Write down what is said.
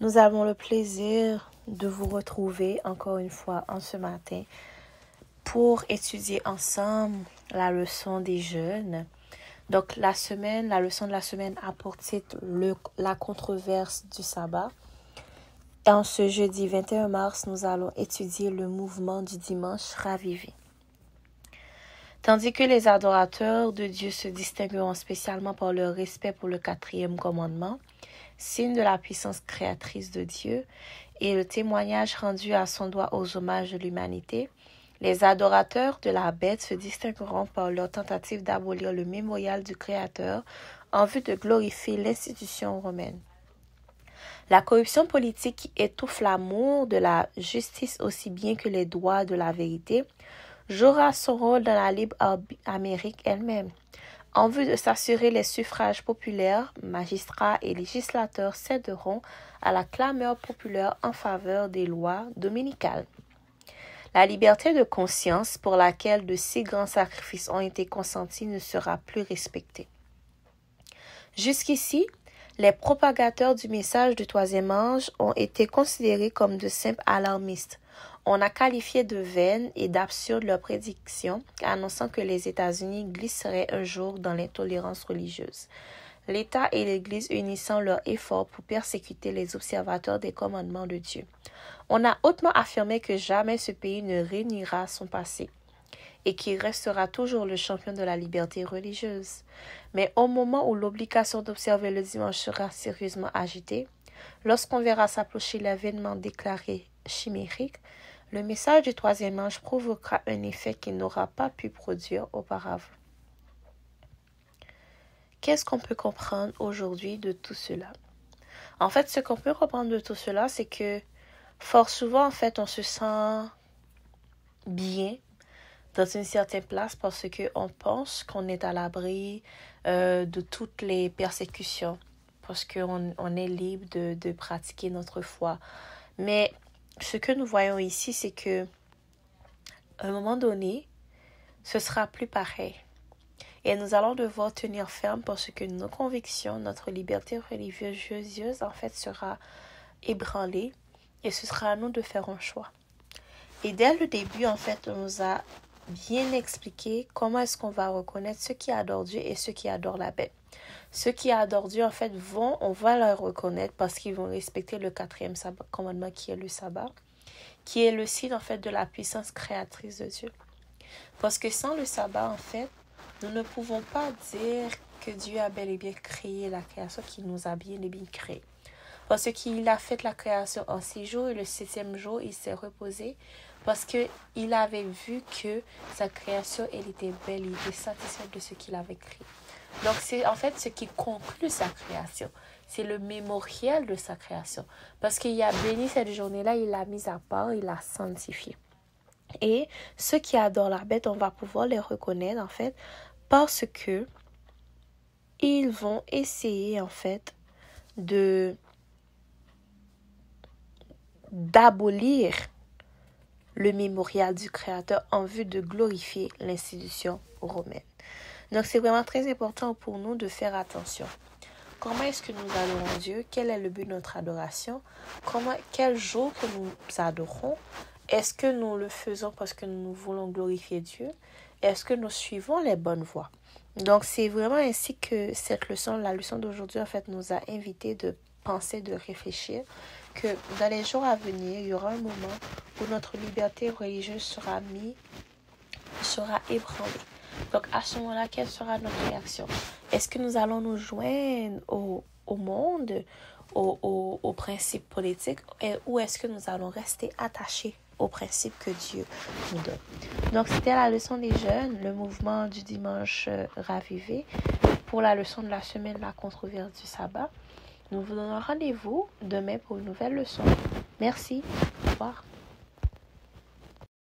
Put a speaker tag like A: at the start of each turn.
A: Nous avons le plaisir de vous retrouver encore une fois en ce matin pour étudier ensemble la leçon des jeûnes. Donc la leçon de la semaine a pour titre la controverse du sabbat. En ce jeudi 21 mars, nous allons étudier le mouvement du dimanche ravivé. Tandis que les adorateurs de Dieu se distingueront spécialement par leur respect pour le 4e commandement, signe de la puissance créatrice de Dieu, et le témoignage rendu à son doigt aux hommages de l'humanité, les adorateurs de la bête se distingueront par leur tentative d'abolir le mémorial du Créateur en vue de glorifier l'institution romaine. La corruption politique qui étouffe l'amour de la justice aussi bien que les droits de la vérité jouera son rôle dans la libre Amérique elle-même. En vue de s'assurer les suffrages populaires, magistrats et législateurs céderont à la clameur populaire en faveur des lois dominicales. La liberté de conscience pour laquelle de si grands sacrifices ont été consentis ne sera plus respectée. Jusqu'ici, les propagateurs du message du troisième ange ont été considérés comme de simples alarmistes. On a qualifié de vaines et d'absurdes leurs prédictions, annonçant que les États-Unis glisseraient un jour dans l'intolérance religieuse. L'État et l'Église unissant leurs efforts pour persécuter les observateurs des commandements de Dieu. On a hautement affirmé que jamais ce pays ne réunira son passé et qu'il restera toujours le champion de la liberté religieuse. Mais au moment où l'obligation d'observer le dimanche sera sérieusement agitée, lorsqu'on verra s'approcher l'événement déclaré chimérique, le message du troisième ange provoquera un effet qu'il n'aura pas pu produire auparavant. Qu'est-ce qu'on peut comprendre aujourd'hui de tout cela? En fait, ce qu'on peut comprendre de tout cela, c'est que fort souvent, en fait, on se sent bien dans une certaine place parce qu'on pense qu'on est à l'abri de toutes les persécutions, parce qu'on est libre de pratiquer notre foi. Mais ce que nous voyons ici, c'est que à un moment donné, ce sera plus pareil. Et nous allons devoir tenir ferme parce que nos convictions, notre liberté religieuse, en fait, sera ébranlée et ce sera à nous de faire un choix. Et dès le début, en fait, on nous a bien expliqué comment est-ce qu'on va reconnaître ceux qui adorent Dieu et ceux qui adorent la bête. Ceux qui adorent Dieu, en fait, on va leur reconnaître parce qu'ils vont respecter le 4e commandement qui est le sabbat, qui est le signe, en fait, de la puissance créatrice de Dieu. Parce que sans le sabbat, en fait, nous ne pouvons pas dire que Dieu a bel et bien créé la création, qu'il nous a bien et bien créé. Parce qu'il a fait la création en 6 jours et le 7e jour, il s'est reposé parce qu'il avait vu que sa création, elle était belle, il était satisfait de ce qu'il avait créé. Donc, c'est en fait ce qui conclut sa création. C'est le mémorial de sa création. Parce qu'il a béni cette journée-là, il l'a mise à part, il l'a sanctifiée. Et ceux qui adorent la bête, on va pouvoir les reconnaître, en fait, parce que ils vont essayer, en fait, d'abolir le mémorial du Créateur en vue de glorifier l'institution romaine. Donc, c'est vraiment très important pour nous de faire attention. Comment est-ce que nous adorons Dieu? Quel est le but de notre adoration? Quel jour que nous adorons? Est-ce que nous le faisons parce que nous voulons glorifier Dieu? Est-ce que nous suivons les bonnes voies? Donc, c'est vraiment ainsi que la leçon d'aujourd'hui, en fait, nous a invités de penser, de réfléchir, que dans les jours à venir, il y aura un moment où notre liberté religieuse sera ébranlée. Donc, à ce moment-là, quelle sera notre réaction? Est-ce que nous allons nous joindre au monde, aux principes politiques, ou est-ce que nous allons rester attachés aux principes que Dieu nous donne? Donc, c'était la leçon des jeûnes, le mouvement du dimanche ravivé. Pour la leçon de la semaine, la controverse du sabbat. Nous vous donnons rendez-vous demain pour une nouvelle leçon. Merci. Au revoir.